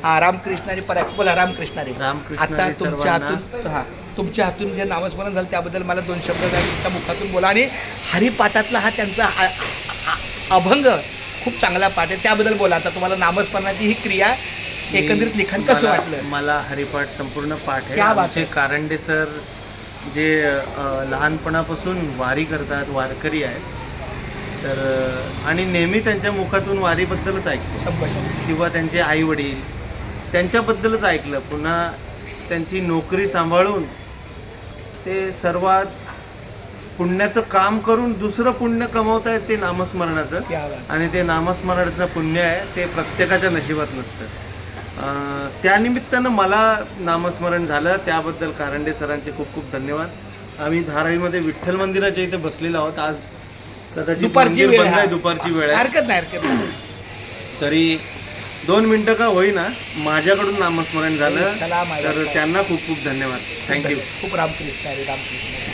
हा रामकृष्ण हरी परायण बोला रामकृष्ण हरी. रामकृष्ण आता हरी तुमच्या सर्वांना. हातून तुमच्या हातून जे नामस्मरण झालं त्याबद्दल मला 2 शब्द तुमच्या मुखातून बोला. आणि हरिपाठातला हा त्यांचा अभंग खूप चांगला पाठ आहे, त्याबद्दल बोला. आता तुम्हाला नामस्मरणाची ही क्रिया एकंदरीत लिखाण कसं वाटलं? मला हरिपाठ संपूर्ण पाठ आहे. क्या बात आमचे आहे. कारंडे सर जे लहानपणापासून वारी करतात, वारकरी आहेत, तर आणि नेहमी त्यांच्या मुखातून वारीबद्दलच ऐकतो 100%. किंवा त्यांचे आईवडील त्यांच्याबद्दलच ऐकलं. पुन्हा त्यांची नोकरी सांभाळून ते सर्वात पुण्याचं काम करून दुसरं पुण्य कमवत आहेत ते नामस्मरणाचं. क्या बात. आणि ते नामस्मरणाचं पुण्य आहे ते प्रत्येकाच्या नशिबात नसतं. त्यानिमित्तानं मला नामस्मरण झालं, त्याबद्दल कारंडे सरांचे खूप खूप धन्यवाद. आम्ही धारावीमध्ये विठ्ठल मंदिराच्या इथे बसलेलो आहोत. आज कदाचित दुपारची मंदिर वेळ बंद आहे, आहे. दुपारची वेळ आहे, हरकत नाही. तरी 2 मिनटं का होईना माझ्याकडून नामस्मरण झालं. चला, माझ्या तर त्यांना खूप खूप धन्यवाद. थँक्यू. खूप रामकृष्ण हरी. रामकृष्ण हरी.